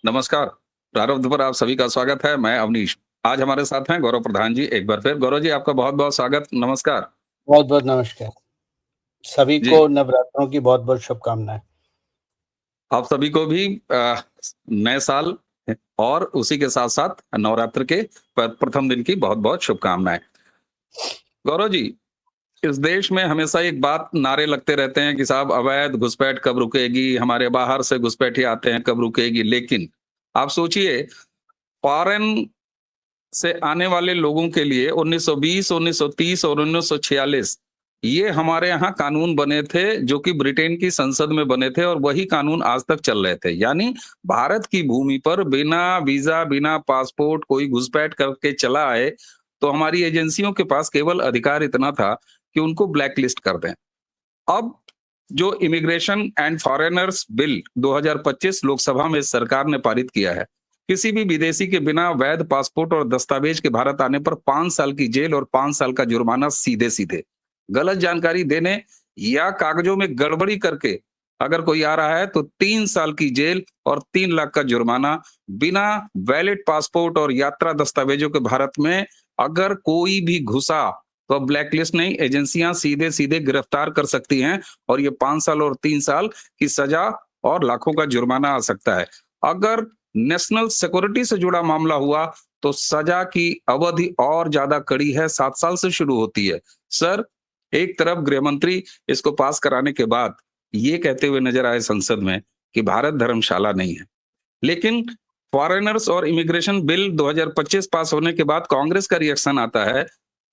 नमस्कार। प्रारब्ध पर आप सभी का स्वागत है। मैं अवनीश। आज हमारे साथ हैं गौरव प्रधान जी। एक बार फिर गौरव जी आपका बहुत-बहुत स्वागत। नमस्कार। बहुत-बहुत नमस्कार। सभी जी, को नवरात्रों की बहुत-बहुत शुभकामनाएँ। आप सभी को भी नए साल और उसी के साथ-साथ नवरात्र के प्रथम दिन की बहुत-बहुत शुभकामनाएँ। गौरव जी, इस देश में हमेशा एक बात नारे लगते रहते हैं कि साहब अवैध घुसपैठ कब रुकेगी? हमारे बाहर से घुसपैठिए आते हैं कब रुकेगी? लेकिन आप सोचिए फॉरेन से आने वाले लोगों के लिए 1920, 1930 और 1946 ये हमारे यहाँ कानून बने थे, जो कि ब्रिटेन की संसद में बने थे और वही कानून आज तक चल रहे थे। यानी भारत की भूमि पर बिना वीज़ा, बिना पासपोर्ट कोई घुसपैठ करके चला आए, तो हमारी एजेंसियों के पास केवल अधिकार इतना था कि उनको ब्लैक लिस्ट कर दें। अब जो immigration and foreigners bill 2025 Lok Sabha में सरकार ने पारित किया है, किसी भी विदेशी के बिना वैध पासपोर्ट और दस्तावेज के भारत आने पर 5 साल की जेल और 5 साल का जुर्माना सीधे-सीधे। गलत जानकारी देने या कागजों में गड़बड़ी करके अगर कोई आ रहा है तो 3 साल की जेल और 3 लाख का जुर्माना। बिना वैलिड पासपोर्ट और यात्रा दस्तावेजों के भारत में अगर कोई भी घुसा तो अब ब्लैक लिस्ट नहीं, एजेंसियां सीधे-सीधे गिरफ्तार कर सकती हैं और ये 5 साल और 3 साल की सजा और लाखों का जुर्माना आ सकता है। अगर नेशनल सिक्योरिटी से जुड़ा मामला हुआ, तो सजा की अवधि और ज़्यादा कड़ी है, 7 साल से शुरू होती है। सर, एक तरफ गृह मंत्री इसको पास कराने के बाद ये कहते हुए नजर आए संसद में कि भारत धर्मशाला नहीं है। लेकिन फॉरेनर्स और इमिग्रेशन बिल 2025 पास होने के बाद कांग्रेस का रिएक्शन आता है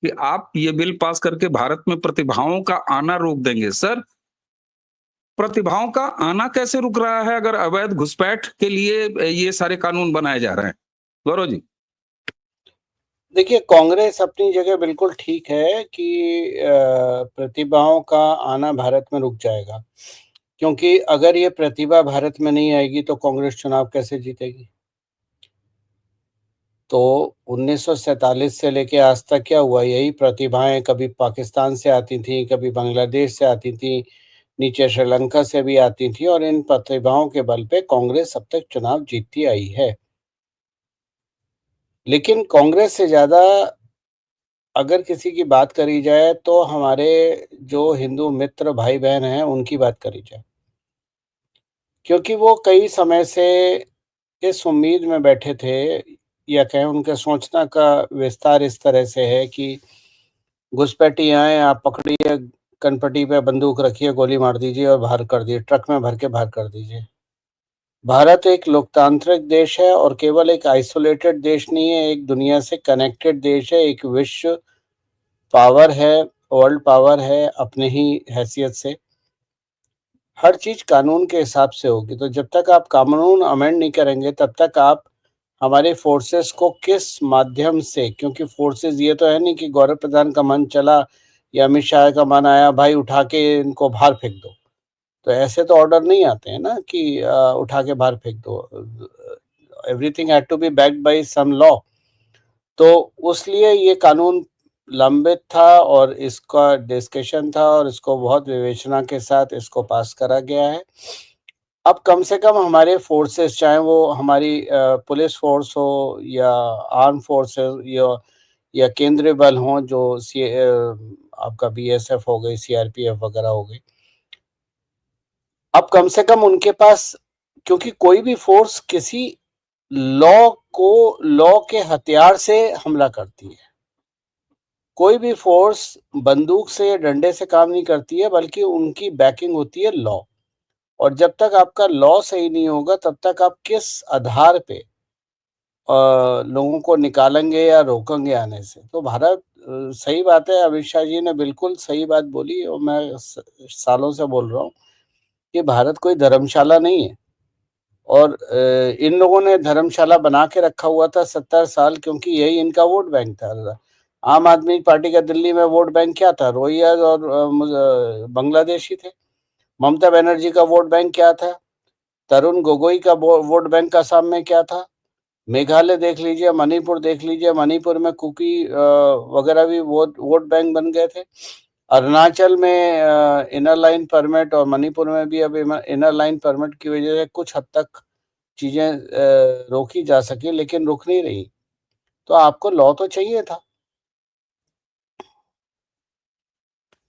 कि आप ये बिल पास करके भारत में प्रतिभाओं का आना रोक देंगे। सर, प्रतिभाओं का आना कैसे रुक रहा है अगर अवैध घुसपैठ के लिए ये सारे कानून बनाए जा रहे हैं? गौरव जी। देखिए, कांग्रेस अपनी जगह बिल्कुल ठीक है कि प्रतिभाओं का आना भारत में रुक जाएगा, क्योंकि अगर ये प्रतिभा भारत में नहीं आएगी तो कांग्रेस चुनाव कैसे जीतेगी? तो 1947 से लेके आज तक क्या हुआ? यही प्रतिभाएँ कभी पाकिस्तान से आती थीं, कभी बांग्लादेश से आती थीं, नीचे श्रीलंका से भी आती थीं और इन प्रतिभाओं के बल पे कांग्रेस अब तक चुनाव जीतती आई है। लेकिन कांग्रेस से ज़्यादा अगर किसी की बात करी जाए तो हमारे जो हिंदू मित्र भाई-बहन हैं, उनकी बात करी जाए। क्योंकि वो कई समय से इस उम्मीद में बैठे थे या कहें उनके सोचना का विस्तार इस तरह से है कि घुसपैठी आएँ, आप पकड़िए, कनपटी पे बंदूक रखिए, गोली मार दीजिए और बाहर कर दिए, ट्रक में भर के बाहर कर दीजिए। भारत एक लोकतांत्रिक देश है और केवल एक आइसोलेटेड देश नहीं है, एक दुनिया से कनेक्टेड देश है, एक विश्व पावर है, वर्ल्ड पावर है अपने ही हैसियत से। हर चीज़ कानून के हिसाब से होगी, तो जब तक आप कानून अमेंड नहीं करेंगे, तब तक आप हमारे फोर्सेस को किस माध्यम से, क्योंकि फोर्सेस ये तो है नहीं कि गौरव प्रधान का मन चला या अमित शाह का मन आया, भाई उठा के इनको बाहर फेंक दो। तो ऐसे तो ऑर्डर नहीं आते हैं ना कि उठा के बाहर फेंक दो। Everything had to be backed by some law. तो उसलिए ये कानून लंबित था और इसका डिस्कशन था और इसको बहुत विवेचना के साथ इसको पास करा गया है। अब कम से कम हमारे फोर्सेस, चाहे वो हमारी पुलिस फोर्स हो या आर्म फोर्सेस या केंद्रीय बल हों, जो आपका बीएसएफ हो गई, सीआरपीएफ वगैरह हो गई, अब कम से कम उनके पास, क्योंकि कोई भी फोर्स किसी लॉ के हथियार से हमला करती है। कोई भी फोर्स बंदूक से या डंडे से काम नहीं करती है, बल्कि उनकी बैकिंग होती है लॉ। और जब तक आपका लॉ सही नहीं होगा, तब तक आप किस आधार पे लोगों को निकालेंगे या रोकेंगे आने से। तो भारत, सही बात है, अमित शाह जी ने बिल्कुल सही बात बोली और मैं सालों से बोल रहा हूँ कि भारत कोई धर्मशाला नहीं है। और इन लोगों ने धर्मशाला बना के रखा हुआ था 70 साल, क्योंकि यही इनका वोट बैंक था। आम आदमी पार्टी का दिल्ली में वोट बैंक क्या था? रोहिंग्याज और बांग्लादेशी थे। ममता बनर्जी का वोट बैंक क्या था? तरुण गोगोई का वोट बैंक असम में क्या था? मेघालय देख लीजिए, मणिपुर देख लीजिए, मणिपुर में कुकी वगैरह भी वोट बैंक बन गए थे। अरुणाचल में इनर लाइन परमिट और मणिपुर में भी अब इनर लाइन परमिट की वजह से कुछ हद तक चीज़ें रोकी जा सकें, लेकिन रुक नहीं रही। तो आपको लॉ तो चाहिए था।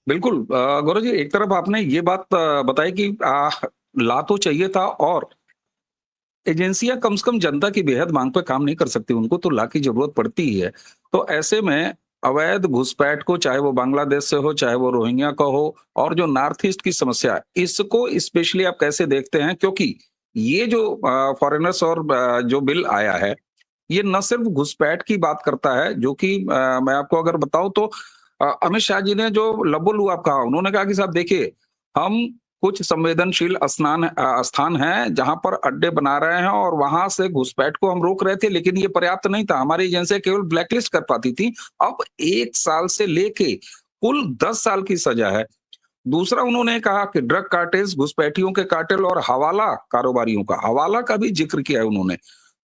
बिल्कुल गौरव जी, एक तरफ आपने ये बात बताई कि ला तो चाहिए था, और एजेंसियाँ कम से कम जनता की बेहद माँग पे काम नहीं कर सकती, उनको तो ला की ज़रूरत पड़ती ही है। तो ऐसे में अवैध घुसपैठ को, चाहे वो बांग्लादेश से हो, चाहे वो रोहिंग्या का हो, और जो नॉर्थ ईस्ट की समस्या है, इसको स्पेशली आप कैसे देखते हैं? क्योंकि ये जो फॉरेनर्स और जो बिल आया है, ये न सिर्फ घुसपैठ की बात करता है, जो कि मैं आपको अगर बताऊँ तो अमित शाह जी ने जो लबो-लुआब कहा, उन्होंने कहा कि साहब देखिए, हम कुछ संवेदनशील स्थान हैं, जहाँ पर अड्डे बना रहे हैं और वहाँ से घुसपैठ को हम रोक रहे थे, लेकिन ये पर्याप्त नहीं था। हमारी एजेंसियाँ केवल ब्लैकलिस्ट कर पाती थी। अब 1 साल से लेके कुल 10 साल की सज़ा है। दूसरा उन्होंने कहा कि ड्रग कार्टेल्स, घुसपैठियों के कार्टेल और हवाला कारोबारियों का, हवाला का भी ज़िक्र किया है उन्होंने।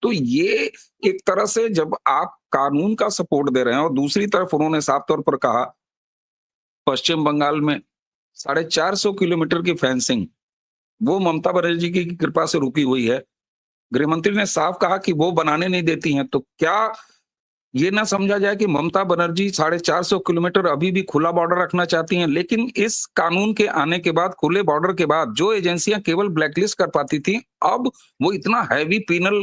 तो ये एक तरह से जब आप कानून का सपोर्ट दे रहे हैं, और दूसरी तरफ उन्होंने साफ तौर पर कहा, पश्चिम बंगाल में 450 किलोमीटर की फेंसिंग, वो ममता बनर्जी की कृपा से रुकी हुई है। गृहमंत्री ने साफ कहा कि वो बनाने नहीं देती हैं, तो क्या ये ना समझा जाए कि ममता बनर्जी 450 किलोमीटर अभी भी खुला बॉर्डर रखना चाहती हैं, लेकिन इस कानून के आने के बाद, खुले बॉर्डर के बाद, जो एजेंसियां केवल ब्लैकलिस्ट कर पाती थी, अब वो इतना हैवी पीनल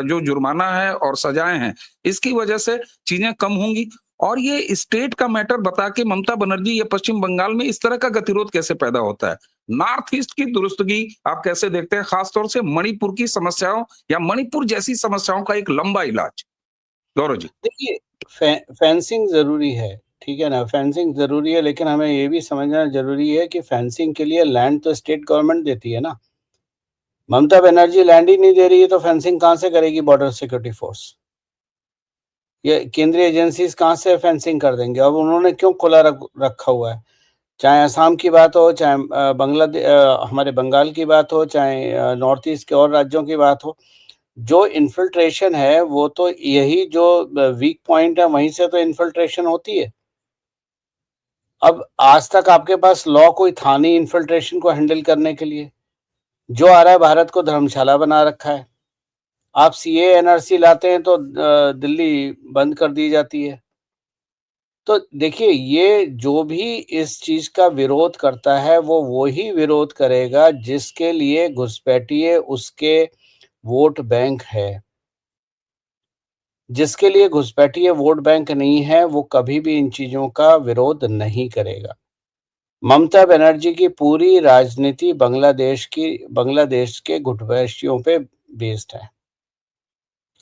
जो जुर्माना है और सजाएं हैं, इसकी वजह से चीजें कम होंगी। और ये स्टेट का मैटर बता के ममता बनर्जी या पश्चिम बंगाल में इस तरह का गतिरोध कैसे पैदा होता है? नॉर्थ ईस्ट की दुरुस्तगी आप कैसे देखते हैं, खासतौर से मणिपुर की समस्याओं या मणिपुर जैसी समस्याओं का एक लंबा इलाज? गौरव जी। देखिए, फेंसिंग ज़रूरी है, ठीक है ना? फेंसिंग ज़रूरी है, लेकिन हमें ये भी समझना ज़रूरी है कि फेंसिंग के लिए लैंड तो स्टेट गवर्नमेंट देती है ना। ममता बनर्जी लैंड ही नहीं दे रही है, तो फेंसिंग कहाँ से करेगी बॉर्डर सिक्योरिटी फोर्स? ये केंद्रीय एजेंसीज़ कहाँ से फेंसिंग कर देंगे? अब उन्होंने क्यों खुला रखा हुआ है? चाहे असम की बात हो, चाहे हमारे बंगाल की बात हो, चाहे नॉर्थ ईस्ट के और राज्यों की बात हो, जो इन्फिल्ट्रेशन है, वो तो यही जो वीक पॉइंट है, वहीं से तो इन्फिल्ट्रेशन होती है। अब आज तक आपके पास लॉ कोई था नहीं इन्फिल्ट्रेशन को हैंडल करने के लिए। जो आ रहा है, भारत को धर्मशाला बना रखा है। आप सीए एनआरसी लाते हैं तो दिल्ली बंद कर दी जाती है। तो देखिए, ये जो भी इस चीज़ का विरोध करता है, वो ही विरोध करेगा जिसके लिए घुसपैठिए उसके वोट बैंक है। जिसके लिए घुसपैठिए वोट बैंक नहीं है, वो कभी भी इन चीज़ों का विरोध नहीं करेगा। ममता बनर्जी की पूरी राजनीति बांग्लादेश के घुसपैठियों पे बेस्ड है।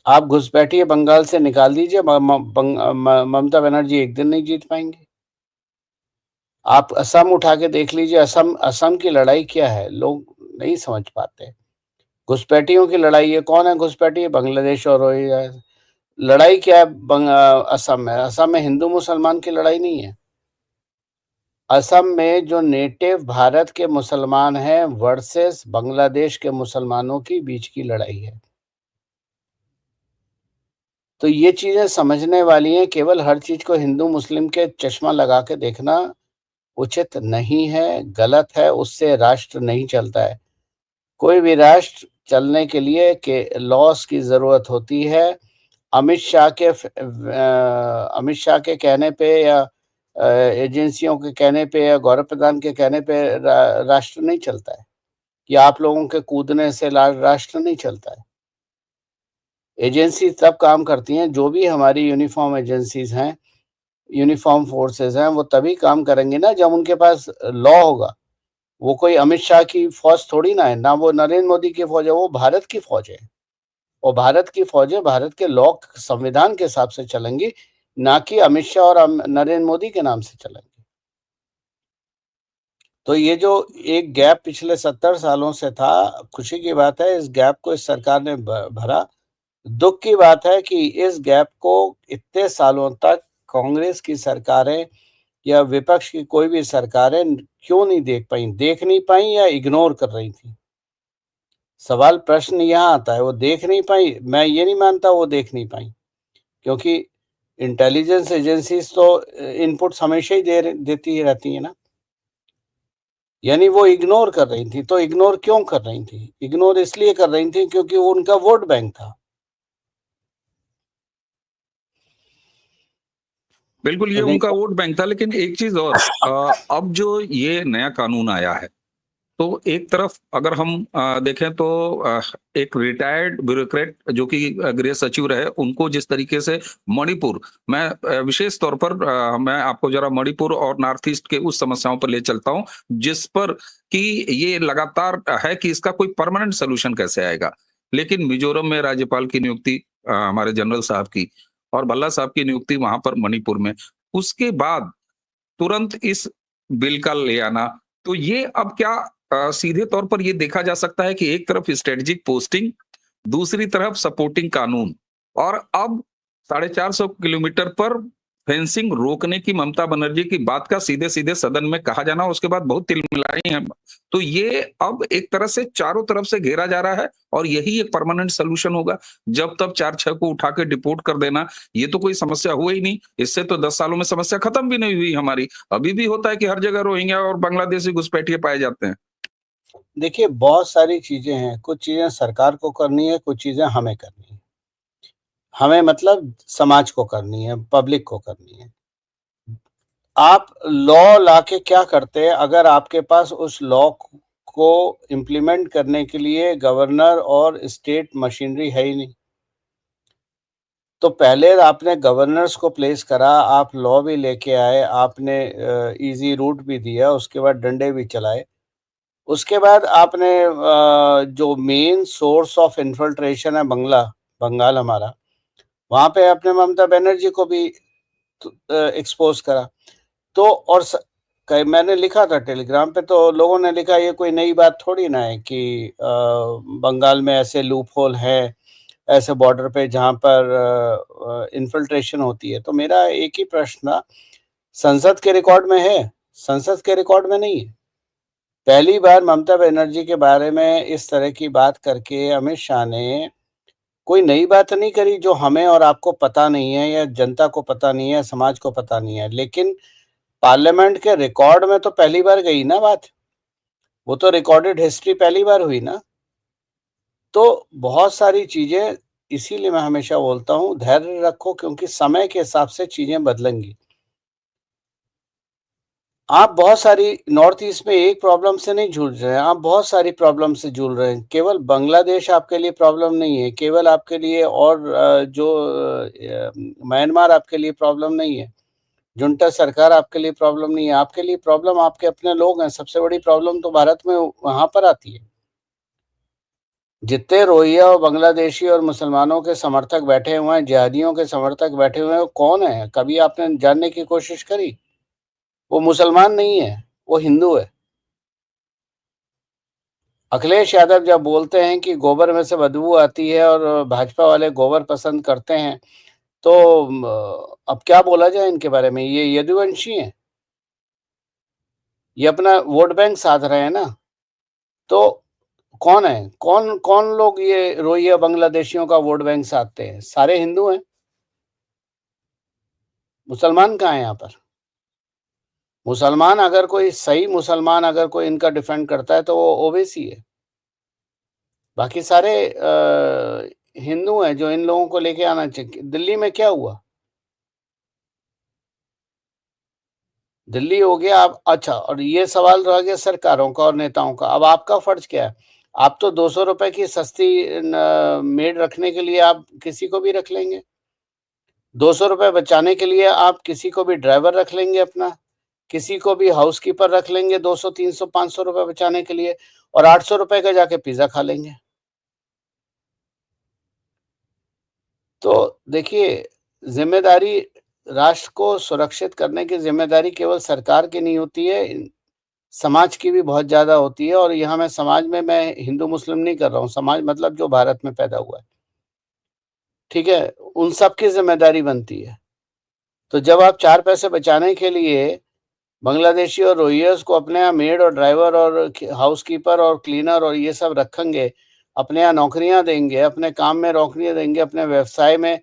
आप घुसपैठिए बंगाल से निकाल दीजिए, ममता बनर्जी एक दिन नहीं जीत पाएंगे। आप असम उठा के देख लीजिए, असम की लड़ाई क्या है, लोग नहीं समझ पाते। घुसपैठियों की लड़ाई है, कौन है घुसपैठी? बांग्लादेश और रोहिंग्या। लड़ाई क्या है असम में? असम में हिंदू मुसलमान की लड़ाई नहीं है। असम में जो नेटिव भारत के मुसलमान हैं वर्सेस बांग्लादेश के मुसलमानों की बीच की लड़ाई है। तो ये चीजें समझने वाली हैं। केवल हर चीज को हिंदू मुस्लिम के चश्मा लगा के देखना उचित नहीं है, गलत है। उससे राष्ट्र नहीं चलता है। कोई भी राष्ट्र चलने के लिए के लॉस की जरूरत होती है। अमित शाह के कहने पे या एजेंसियों के कहने पे या गौरव प्रधान के कहने पे राष्ट्र नहीं चलता है, या आप लोगों के कूदने से राष्ट्र नहीं चलता है। एजेंसी तब काम करती हैं, जो भी हमारी यूनिफॉर्म एजेंसीज हैं, यूनिफॉर्म फोर्सेस हैं, वो तभी काम करेंगे ना जब उनके पास लॉ होगा। वो कोई अमित शाह की फौज थोड़ी ना है, ना वो नरेंद्र मोदी की फौज है, वो भारत की फौज है। और भारत की फौजें भारत के लॉ संविधान के हिसाब से चलेंगी, ना कि अमित शाह और नरेंद्र मोदी के नाम से चलेंगी। तो ये जो एक गैप पिछले 70 सालों से था, खुशी की बात है इस गैप को इस सरकार ने भरा। दुख की बात है कि इस गैप को इतने सालों तक कांग्रेस की सरकारें या विपक्ष की कोई भी सरकारें क्यों नहीं देख नहीं पाई या इग्नोर कर रही थी। सवाल प्रश्न यहाँ आता है, वो देख नहीं पाई। मैं ये नहीं मानता वो देख नहीं पाई, क्योंकि इंटेलिजेंस एजेंसीज तो इनपुट्स हमेशा ही देती ही रहती है ना। यानी वो इग्नोर कर रही थी। तो इग्नोर क्यों कर रही थी? इग्नोर इसलिए कर रही थी क्योंकि वो उनका वोट बैंक था। बिल्कुल, ये नहीं उनका तो वोट बैंक था, लेकिन एक चीज़ और अब जो ये नया कानून आया है, तो एक तरफ अगर हम देखें तो एक रिटायर्ड ब्यूरोक्रेट जो कि गृह सचिव रहे, उनको जिस तरीके से मणिपुर मैं विशेष तौर पर मैं आपको ज़रा मणिपुर और नॉर्थ ईस्ट के उस समस्याओं पर ले चलता हूँ, जिस पर कि ये लगातार है कि इसका कोई परमानेंट सॉल्यूशन कैसे आएगा। लेकिन मिज़ोरम में राज्यपाल की नियुक्ति हमारे जनरल साहब की और भल्ला साहब की नियुक्ति वहाँ पर मणिपुर में। उसके बाद तुरंत इस बिल का ले आना, तो ये अब क्या सीधे तौर पर ये देखा जा सकता है कि एक तरफ स्ट्रेटेजिक पोस्टिंग, दूसरी तरफ सपोर्टिंग कानून और अब 450 किलोमीटर पर फेंसिंग रोकने की ममता बनर्जी की बात का सीधे-सीधे सदन में कहा जाना, उसके बाद बहुत तिलमिलाई हैं। तो ये अब एक तरह से चारों तरफ से घेरा जा रहा है और यही एक परमानेंट सॉल्यूशन होगा। जब तब 4-6 को उठा के डिपोर्ट कर देना, ये तो कोई समस्या हुआ ही नहीं। इससे तो 10 सालों में समस्या खत्म भी नहीं हुई हमारी। अभी भी होता है कि हर जगह रोहिंग्या और बांग्लादेशी घुसपैठिए पाए जाते हैं। देखिए, बहुत सारी चीज़ें हैं, कुछ चीज़ें सरकार को करनी है, कुछ चीज़ें हमें करनी है। हमें मतलब समाज को करनी है, पब्लिक को करनी है। आप लॉ लाके क्या करते हैं, अगर आपके पास उस लॉ को इम्प्लीमेंट करने के लिए गवर्नर और स्टेट मशीनरी है ही नहीं। तो पहले आपने गवर्नर्स को प्लेस करा, आप लॉ भी लेके आए, आपने ईज़ी रूट भी दिया, उसके बाद डंडे भी चलाए। उसके बाद आपने जो मेन सोर्स ऑफ इन्फिल्ट्रेशन है बंगाल हमारा, वहाँ पे आपने ममता बनर्जी को भी एक्सपोज़ करा। तो और मैंने लिखा था टेलीग्राम पे, तो लोगों ने लिखा ये कोई नई बात थोड़ी ना है कि बंगाल में ऐसे लूप होल है, ऐसे बॉर्डर पे जहाँ पर इन्फिल्ट्रेशन होती है। तो मेरा एक ही प्रश्न था, संसद के रिकॉर्ड में है? संसद के रिकॉर्ड में नहीं है। पहली बार ममता बनर्जी के बारे में इस तरह की बात करके अमित शाह ने कोई नई बात नहीं करी जो हमें और आपको पता नहीं है या जनता को पता नहीं है, समाज को पता नहीं है। लेकिन पार्लियामेंट के रिकॉर्ड में तो पहली बार गई ना बात। वो तो रिकॉर्डेड हिस्ट्री पहली बार हुई ना। तो बहुत सारी चीज़ें, इसीलिए मैं हमेशा बोलता हूँ धैर्य रखो, क्योंकि समय के हिसाब से चीज़ें बदलेंगी। आप बहुत सारी नॉर्थ ईस्ट में एक प्रॉब्लम से नहीं जूझ रहे हैं, आप बहुत सारी प्रॉब्लम से जूझ रहे हैं। केवल बांग्लादेश आपके लिए प्रॉब्लम नहीं है, केवल आपके लिए और म्यांमार आपके लिए प्रॉब्लम नहीं है, जुंटा सरकार आपके लिए प्रॉब्लम नहीं है, आपके लिए प्रॉब्लम आपके अपने लोग हैं। सबसे बड़ी प्रॉब्लम तो भारत में वहाँ पर आती है। जितने रोहिंग्या और बांग्लादेशी और मुसलमानों के समर्थक बैठे हुए हैं, जिहादियों के समर्थक बैठे हुए हैं, वो कौन है? कभी आपने जानने की कोशिश करी? वो मुसलमान नहीं है, वो हिंदू है। अखिलेश यादव जब बोलते हैं कि गोबर में से बदबू आती है और भाजपा वाले गोबर पसंद करते हैं, तो अब क्या बोला जाए इनके बारे में? ये यदुवंशी हैं। ये अपना वोट बैंक साध रहे हैं ना। तो कौन है? कौन कौन लोग ये रोहिंग्या बांग्लादेशियों का वोट बैंक साधते हैं? सारे हिंदू हैं। मुसलमान कहाँ है यहाँ पर? मुसलमान अगर कोई सही मुसलमान अगर कोई इनका डिफेंड करता है तो वो ओवैसी है। बाकी सारे हिंदू हैं जो इन लोगों को लेके आना चाहिए। दिल्ली में क्या हुआ? दिल्ली हो गया। अब अच्छा, और ये सवाल रह गया सरकारों का और नेताओं का। अब आपका फर्ज क्या है? आप तो 200 रुपए की सस्ती मेड रखने के लिए आप किसी को भी रख लेंगे। 200 रुपए बचाने के लिए आप किसी को भी ड्राइवर रख लेंगे अपना, किसी को भी हाउसकीपर रख लेंगे 200, 300, 500 रुपए बचाने के लिए, और 800 रुपए का जाके पिज़्ज़ा खा लेंगे। तो देखिए, ज़िम्मेदारी, राष्ट्र को सुरक्षित करने की ज़िम्मेदारी केवल सरकार की नहीं होती है, समाज की भी बहुत ज़्यादा होती है। और यहाँ मैं समाज में मैं हिंदू-मुस्लिम नहीं कर रहा हूँ, समाज मतलब जो भारत में पैदा हुआ है, ठीक है? उन सब की ज़िम्मेदारी बनती है। तो जब आप 4 पैसे बचाने के लिए बांग्लादेशी और रोहिंग्यास को अपने यहाँ मेड और ड्राइवर और हाउसकीपर और क्लीनर और ये सब रखेंगे, अपने यहाँ नौकरियाँ देंगे, अपने काम में नौकरियाँ देंगे, अपने व्यवसाय में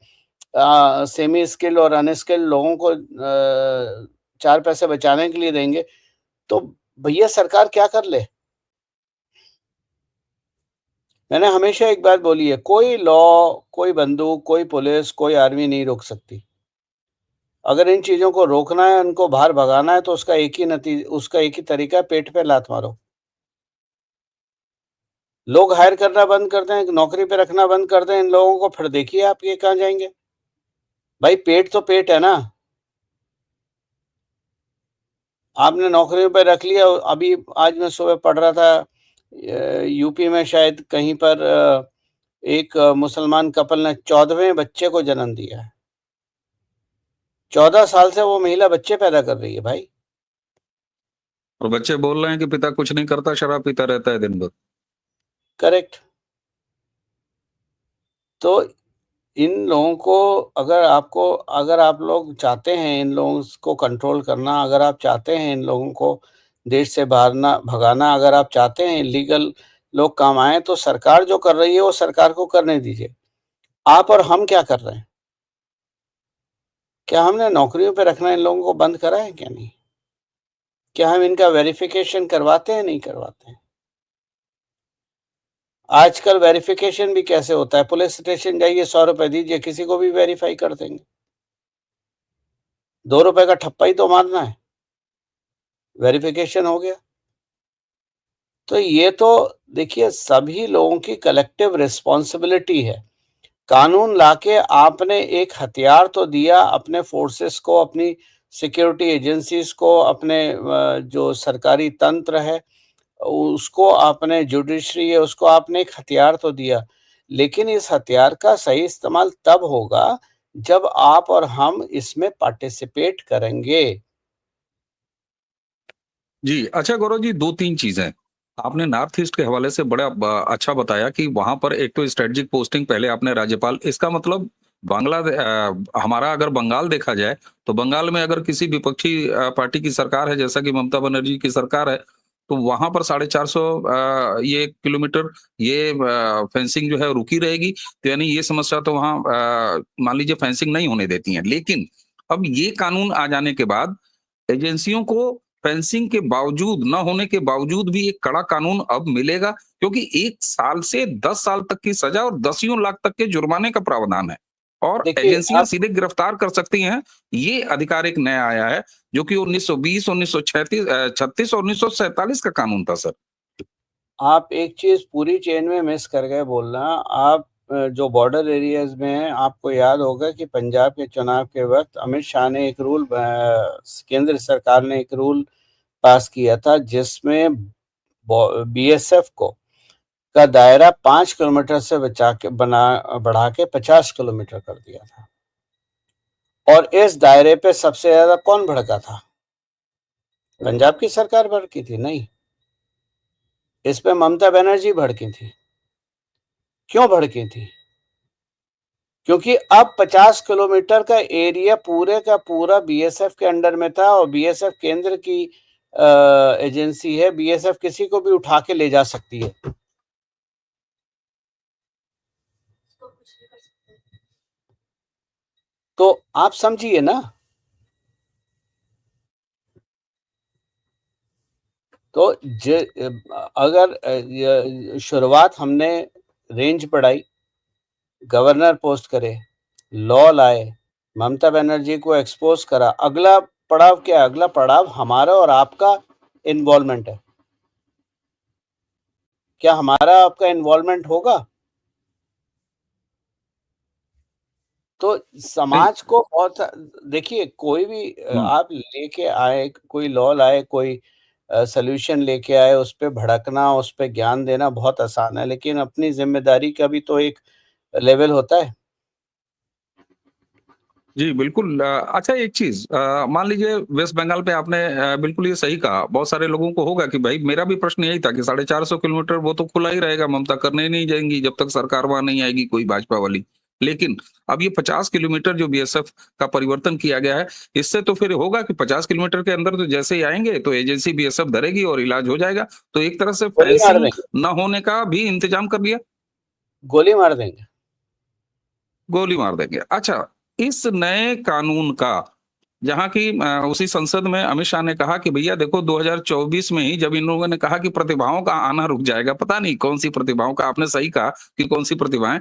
सेमी स्किल्ड और अनस्किल्ड लोगों को 4 पैसे बचाने के लिए देंगे, तो भैया सरकार क्या कर ले? मैंने हमेशा एक बात बोली है, कोई लॉ, कोई बंदूक, कोई पुलिस, कोई आर्मी नहीं रोक सकती। अगर इन चीज़ों को रोकना है, उनको बाहर भगाना है, तो उसका एक ही तरीका है, पेट पे लात मारो। लोग हायर करना बंद कर दें, नौकरी पे रखना बंद कर दें इन लोगों को, फिर देखिए आप ये कहाँ जाएँगे। भाई पेट तो पेट है ना। आपने नौकरियों पे रख लिया, अभी आज मैं सुबह पढ़ रहा था यूपी में शायद कहीं पर एक मुसलमान कपल ने 14वें बच्चे को जन्म दिया है। 14 साल से वो महिला बच्चे पैदा कर रही है भाई। और बच्चे बोल रहे हैं कि पिता कुछ नहीं करता, शराब पीता रहता है दिन भर। करेक्ट। तो इन लोगों को अगर आप लोग चाहते हैं इन लोगों को कंट्रोल करना, अगर आप चाहते हैं इन लोगों को देश से बाहर ना भगाना, अगर आप चाहते हैं इलीगल लोग काम आएँ, तो सरकार जो कर रही है वो सरकार को करने दीजिए। आप और हम क्या कर रहे हैं? क्या हमने नौकरियों पे रखना इन लोगों को बंद करा है क्या नहीं? क्या हम इनका वेरिफिकेशन करवाते हैं, नहीं करवाते हैं? आजकल वेरिफिकेशन भी कैसे होता है? पुलिस स्टेशन जाइए, ₹100 दीजिए, किसी को भी वेरीफाई कर देंगे। ₹2 का ठप्पा ही तो मारना है, वेरिफिकेशन हो गया। तो ये तो देखिए सभी लोगों की कलेक्टिव रिस्पॉन्सिबिलिटी है। कानून लाके आपने एक हथियार तो दिया अपने फोर्सेस को, अपनी सिक्योरिटी एजेंसीज को, अपने जो सरकारी तंत्र है उसको, आपने जुडिशरी है उसको आपने एक हथियार तो दिया, लेकिन इस हथियार का सही इस्तेमाल तब होगा जब आप और हम इसमें पार्टिसिपेट करेंगे। जी, अच्छा गौरव जी 2-3 चीज़ें। आपने नॉर्थ ईस्ट के हवाले से बड़ा अच्छा बताया कि वहाँ पर एक तो स्ट्रेटेजिक पोस्टिंग पहले आपने राज्यपाल, इसका मतलब हमारा अगर बंगाल देखा जाए, तो बंगाल में अगर किसी विपक्षी पार्टी की सरकार है, जैसा कि ममता बनर्जी की सरकार है, तो वहाँ पर 450 ये किलोमीटर ये फेंसिंग जो है रुकी रहेगी। तो यानी ये समस्या तो वहाँ मान लीजिए फेंसिंग नहीं होने देती हैं। लेकिन अब ये कानून आ जाने के बाद एजेंसियों को फेंसिंग के बावजूद न होने के बावजूद भी एक कड़ा कानून अब मिलेगा, क्योंकि 1 साल से 10 साल तक की सजा और दसियों लाख तक के जुर्माने का प्रावधान है और देखिए एजेंसियां आप सीधे गिरफ्तार कर सकती हैं। ये अधिकार एक नया आया है, जो कि 1920, 1936 और 1947 का कानून था सर। आप एक चीज़ पूरी चेन में मिस कर गए बोलना। आप जो बॉर्डर एरियाज़ में हैं, आपको याद होगा कि पंजाब के चुनाव के वक़्त अमित शाह ने एक रूल केंद्र सरकार ने एक रूल पास किया था जिसमें बीएसएफ को का दायरा 5 किलोमीटर से बढ़ा के 50 किलोमीटर कर दिया था। और इस दायरे पे सबसे ज़्यादा कौन भड़का था? पंजाब की सरकार भड़की थी? नहीं, इस पे ममता बनर्जी भड़की थी। क्यों भड़की थी? क्योंकि अब 50 किलोमीटर का एरिया पूरे का पूरा बीएसएफ के अंडर में था और बीएसएफ केंद्र की एजेंसी है, बीएसएफ किसी को भी उठा के ले जा सकती है। तो आप समझिए ना। तो अगर शुरुआत हमने रेंज बढ़ाई, गवर्नर पोस्ट करे, लॉ लाए, ममता बनर्जी को एक्सपोज करा, अगला पड़ाव क्या है? अगला पड़ाव हमारा और आपका इन्वॉल्वमेंट है। क्या हमारा आपका इन्वॉल्वमेंट होगा? तो नहीं, समाज को बहुत देखिए, कोई भी हुँ। आप लेके आए, कोई लॉ लाए, कोई सॉल्यूशन लेके आए, उस पे भड़कना, उस पे ज्ञान देना बहुत आसान है, लेकिन अपनी ज़िम्मेदारी का भी तो एक लेवल होता है। जी, बिल्कुल अच्छा एक चीज़ मान लीजिए वेस्ट बंगाल पे आपने बिल्कुल ये सही कहा। बहुत सारे लोगों को होगा कि भाई मेरा भी प्रश्न यही था कि 450 किलोमीटर वो तो खुला ही रहेगा, ममता करने ही नहीं जाएँगी जब तक सरकार वहाँ नहीं आएगी कोई भाजपा वाली। लेकिन अब ये 50 किलोमीटर जो बीएसएफ का परिवर्तन किया गया है, इससे तो फिर होगा कि 50 किलोमीटर के अंदर तो जैसे ही आएँगे तो एजेंसी बीएसएफ धरेगी और इलाज हो जाएगा। तो एक तरह से गोली मार फेंसिंग देंगे, ना होने का भी इंतजाम कर लिया। गोली मार देंगे। गोली मार देंगे। अच्छा, इस नए कानून का जहां की उसी संसद में अमित शाह ने कहा कि भैया देखो 2024 में ही जब इन लोगों ने कहा कि प्रतिभाओं का आना रुक जाएगा, पता नहीं कौन सी प्रतिभाओं का, आपने सही कहा कि कौन सी प्रतिभाएं,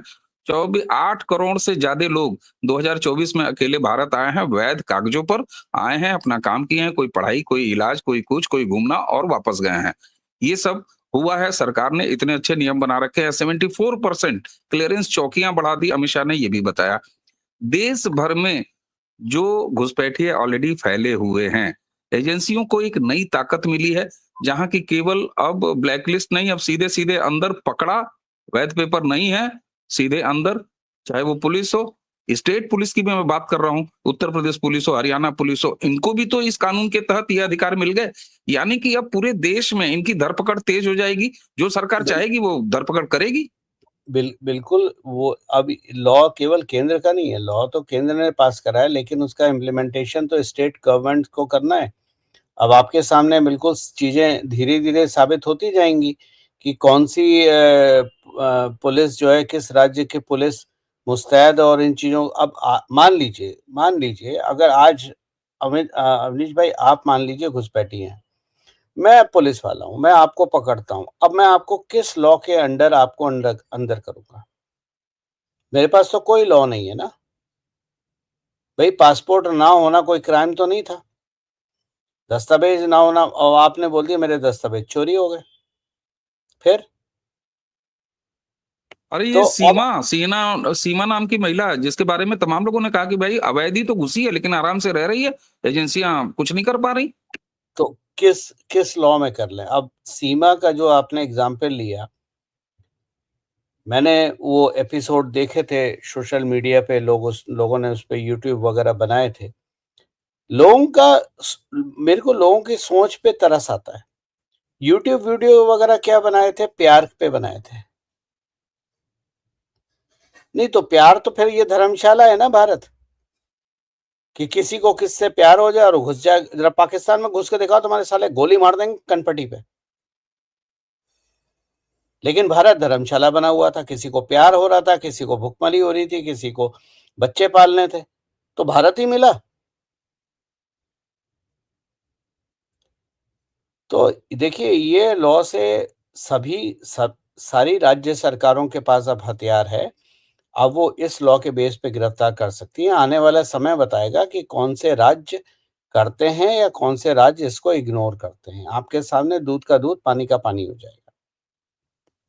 8 करोड़ से ज्यादा लोग 2024 में अकेले भारत आए हैं, वैध कागजों पर आए हैं, अपना काम किए हैं, कोई पढ़ाई, कोई इलाज, कोई कुछ, कोई घूमना और वापस गए हैं। ये सब हुआ है, सरकार ने इतने अच्छे नियम बना रखे हैं, 74% क्लियरेंस चौकियां बढ़ा दी, अमित शाह ने ये भी बताया। देश भर में जो घुसपैठिए ऑलरेडी फैले हुए हैं, एजेंसियों को एक नई ताकत मिली है, जहां की केवल अब ब्लैकलिस्ट नहीं, अब सीधे-सीधे अंदर पकड़ा, वैध पेपर नहीं है, सीधे अंदर, चाहे वो पुलिस हो, स्टेट पुलिस की भी मैं बात कर रहा हूँ, उत्तर प्रदेश पुलिस हो, हरियाणा पुलिस हो, इनको भी तो इस कानून के तहत ये अधिकार मिल गए। यानी कि अब पूरे देश में इनकी धरपकड़ तेज हो जाएगी, जो सरकार चाहेगी वो धरपकड़ करेगी। बिल्कुल, वो अब लॉ केवल केंद्र का नहीं है, लॉ तो केंद्र ने पास करा है, लेकिन उसका इम्प्लीमेंटेशन तो स्टेट गवर्नमेंट को करना है। अब आपके सामने बिल्कुल चीज़ें धीरे-धीरे साबित होती जाएँगी कि कौन-सी पुलिस जो है, किस राज्य की पुलिस मुस्तैद और इन चीज़ों अब मान लीजिए अगर आज अवनीश भाई आप मान लीजिए घुसपैठी हैं, मैं पुलिस वाला हूँ, मैं आपको पकड़ता हूँ, अब मैं आपको किस लॉ के अंडर आपको अंदर करूँगा? मेरे पास तो कोई लॉ नहीं है ना। भई पासपोर्ट ना होना कोई क्राइम तो नहीं था। दस्तावेज ना होना और आपने बोल दिया मेरे दस्तावेज चोरी हो गए। फिर? अरे तो ये अब सीमा नाम की महिला जिसके बारे में तमाम लोगों ने कहा कि भाई अवैध ही तो घुसी है लेकिन आराम से रह रही है, एजेंसियां कुछ नहीं कर पा रही। तो किस लॉ में कर लें? अब सीमा का जो आपने एग्ज़ाम्पल लिया, मैंने वो एपिसोड देखे थे सोशल मीडिया पे लोगों ने उसपे यूट्यूब वगैरह बनाए थे। लोगों का स मेरे को लोगों की सोच पे तरस आता है। यूट्यूब वीडियो वगैरह क्या बनाए थे? प्यार पे बनाए थे। नहीं तो प्यार तो फिर ये धर्मशाला है ना भारत, कि किसी को किससे प्यार हो जाए और घुस जाए। जरा पाकिस्तान में घुस के दिखाओ, तुम्हारे साले गोली मार देंगे कनपटी पे। लेकिन भारत धर्मशाला बना हुआ था, किसी को प्यार हो रहा था, किसी को भुखमरी हो रही थी, किसी को बच्चे पालने थे, तो भारत ही मिला। तो देखिए ये लॉ से सारी राज्य सरकारों के पास अब हथियार है। अब वो इस लॉ के बेस पे गिरफ्तार कर सकती हैं। आने वाला समय बताएगा कि कौन से राज्य करते हैं या कौन से राज्य इसको इग्नोर करते हैं। आपके सामने दूध का दूध, पानी का पानी हो जाएगा।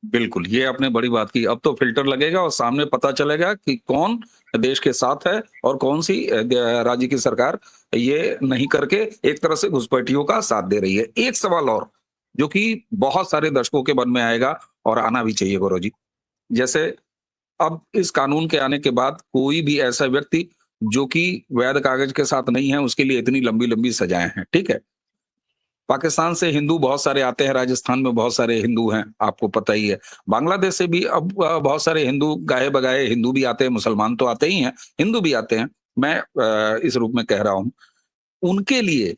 बिल्कुल, ये आपने बड़ी बात की। अब तो फ़िल्टर लगेगा और सामने पता चलेगा कि कौन देश के साथ है और कौन-सी राज्य की सरकार ये नहीं करके एक तरह से घुसपैठियों का साथ दे रही है। एक सवाल और, जो कि बहुत सारे दर्शकों के मन में आएगा और आना भी चाहिए गौरव जी। जैसे अब इस कानून के आने के बाद कोई भी ऐसा व्यक्ति जो कि वैध कागज के साथ नहीं है, उसके लिए इतनी लंबी-लंबी सजाएँ हैं, ठीक है? पाकिस्तान से हिंदू बहुत सारे आते हैं, राजस्थान में बहुत सारे हिंदू हैं, आपको पता ही है। बांग्लादेश से भी अब बहुत सारे हिंदू गाए-बगाए हिंदू भी आते हैं, मुसलमान तो आते ही हैं, हिंदू भी आते हैं। मैं इस रूप में कह रहा हूँ। उनके लिए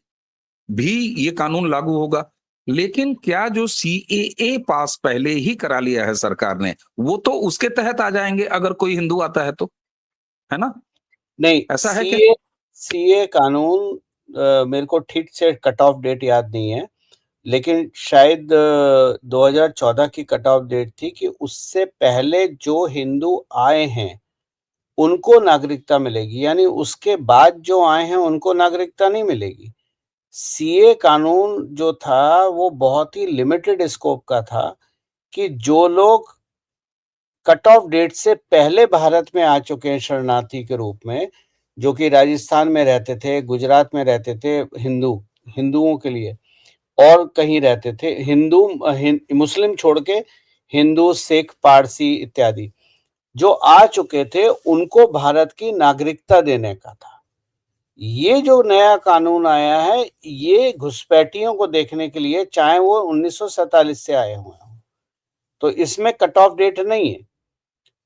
भी ये कानून लागू होगा। लेकिन क्या जो सीएए पास पहले ही करा लिया है सरकार ने, वो तो उसके तहत आ जाएँगे अगर कोई हिंदू आता है तो, है ना? नहीं, ऐसा है क्या? सीए कानून मेरे को ठीक से कट ऑफ डेट याद नहीं है, लेकिन शायद 2014 की कट ऑफ डेट थी कि उससे पहले जो हिंदू आए हैं, उनको नागरिकता मिलेगी, यानी उसके बाद जो आए हैं उनको नागरिकता नहीं मिलेगी। सीए कानून जो था वो बहुत ही लिमिटेड स्कोप का था कि जो लोग कट ऑफ डेट से पहले भारत में आ चुके हैं शरणार्थी के रूप में, जो कि राजस्थान में रहते थे, गुजरात में रहते थे, हिंदुओं के लिए और कहीं रहते थे, मुस्लिम छोड़ के हिंदू, सिख, पारसी इत्यादि जो आ चुके थे, उनको भारत की नागरिकता देने का था। ये जो नया कानून आया है, ये घुसपैठियों को देखने के लिए, चाहे वो 1947 से आए हुए हों, तो इसमें कट ऑफ डेट नहीं है।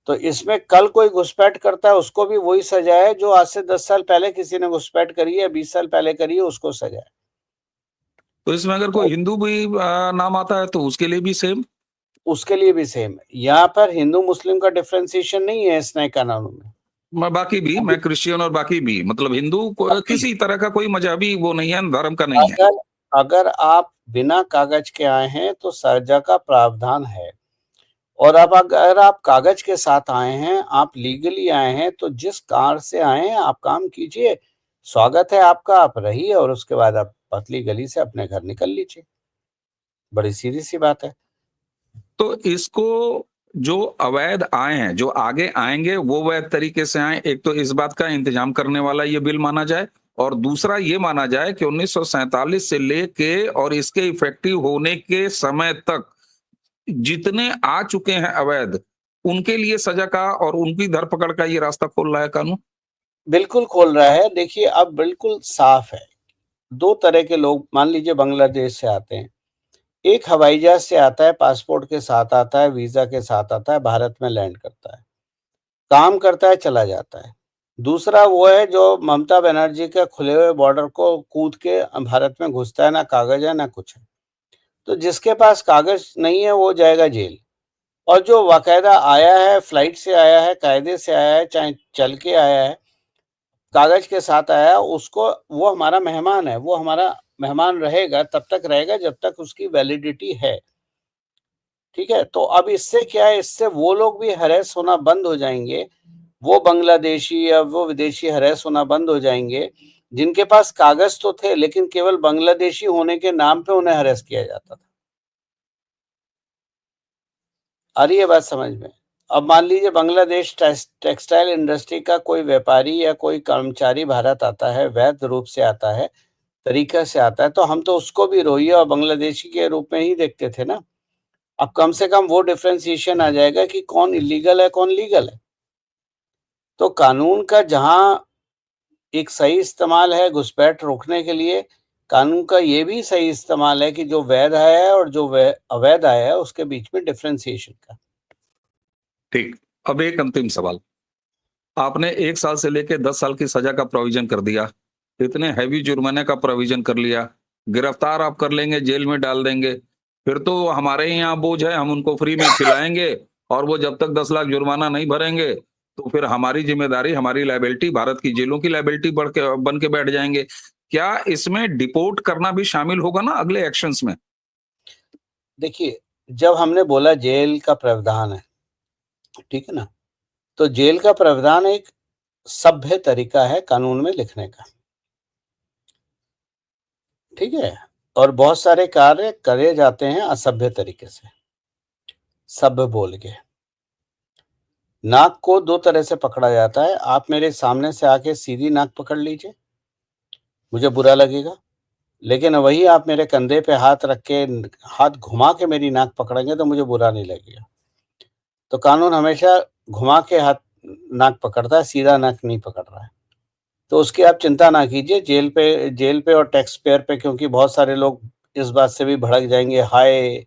तो इसमें कल कोई घुसपैठ करता है, उसको भी वही सजा है जो आज से 10 साल पहले किसी ने घुसपैठ करी है, 20 साल पहले करी है, उसको सजा है। तो इसमें अगर कोई तो हिंदू भी नाम आता है तो उसके लिए भी सेम? उसके लिए भी सेम है। यहाँ पर हिंदू मुस्लिम का डिफरेंशिएशन नहीं है इस नए कानून में। मैं क्रिश्चियन और बाकी भी, मतलब हिंदू किसी तरह का कोई मजहबी वो नहीं है, धर्म का नहीं है। अगर आप बिना कागज के आए हैं तो सजा का प्रावधान है, और अब अगर आप कागज के साथ आए हैं, आप लीगली आए हैं, तो जिस कार से आए हैं आप काम कीजिए, स्वागत है आपका, आप रहिए, और उसके बाद आप पतली गली से अपने घर निकल लीजिए। बड़ी सीधी सी बात है। तो इसको जो अवैध आए हैं, जो आगे आएंगे वो वैध तरीके से आए, एक तो इस बात का इंतजाम करने वाला ये बिल माना जाए, और दूसरा ये माना जाए कि 1947 से लेके और इसके इफेक्टिव होने के समय तक जितने आ चुके हैं अवैध, उनके लिए सजा का और उनकी धरपकड़ का ये रास्ता खोल रहा है कानून। बिल्कुल खोल रहा है। देखिए, अब बिल्कुल साफ है। 2 तरह के लोग मान लीजिए बांग्लादेश से आते हैं। एक हवाई जहाज से आता है, पासपोर्ट के साथ आता है, वीज़ा के साथ आता है, भारत में लैंड करता है, काम करता है, चला जाता है। दूसरा वो है जो ममता बनर्जी के खुले हुए बॉर्डर को कूद के भारत में घुसता है, ना कागज़ है, ना कुछ है। तो जिसके पास कागज़ नहीं है, वो जाएगा जेल, और जो बाकायदा आया है, फ्लाइट से आया है, कायदे से आया है, चाहे चल के आया है, कागज के साथ आया, उसको, वो हमारा मेहमान है, वो हमारा मेहमान रहेगा, तब तक रहेगा जब तक उसकी वैलिडिटी है। ठीक है? तो अब इससे क्या है, इससे वो लोग भी हैरेस होना बंद हो जाएंगे, वो बांग्लादेशी या वो विदेशी हैरेस होना बंद हो जाएंगे, जिनके पास कागज तो थे लेकिन केवल बांग्लादेशी होने के नाम पे उन्हें हैरेस किया जाता था। आ रही है बात समझ में? अब मान लीजिए बांग्लादेश टेक्सटाइल इंडस्ट्री का कोई व्यापारी या कोई कर्मचारी भारत आता है, वैध रूप से आता है, तरीका से आता है, तो हम तो उसको भी रोहिंग्या और बांग्लादेशी के रूप में ही देखते थे ना। अब कम से कम वो डिफरेंशिएशन आ जाएगा कि कौन इलीगल है, कौन लीगल है। तो कानून का जहां एक सही इस्तेमाल है घुसपैठ रोकने के लिए, कानून का ये भी सही इस्तेमाल है कि जो वैध आया है और जो अवैध आया है उसके बीच में डिफरेंशिएशन का। ठीक, अब एक अंतिम सवाल, आपने 1 साल से लेके 10 साल की सजा का प्रोविजन कर दिया, इतने हैवी जुर्माने का प्रोविजन कर लिया, गिरफ्तार आप कर लेंगे, जेल में डाल देंगे, फिर तो हमारे ही यहाँ बोझ है, हम उनको फ्री में खिलाएंगे, और वो जब तक 10 लाख जुर्माना नहीं भरेंगे, तो फिर हमारी जिम्मेदारी, हमारी लायबिलिटी, भारत की जेलों की लायबिलिटी बन के बैठ जाएंगे। क्या इसमें डिपोर्ट करना भी शामिल होगा ना अगले एक्शंस में? देखिए, जब हमने बोला जेल का प्रावधान है, ठीक है ना, तो जेल का प्रावधान एक सभ्य तरीका है कानून में लिखने का, ठीक है, और बहुत सारे कार्य करे जाते हैं असभ्य तरीके से, सभ्य बोल के। नाक को 2 तरह से पकड़ा जाता है। आप मेरे सामने से आके सीधी नाक पकड़ लीजिए, मुझे बुरा लगेगा, लेकिन वही आप मेरे कंधे पे हाथ रख के, हाथ घुमा के मेरी नाक पकड़ेंगे तो मुझे बुरा नहीं लगेगा। तो कानून हमेशा घुमा के हाथ नाक पकड़ता है, सीधा नाक नहीं पकड़ रहा है। तो उसकी आप चिंता ना कीजिए, जेल पे और टैक्स पेयर पे, क्योंकि बहुत सारे लोग इस बात से भी भड़क जाएंगे, हाय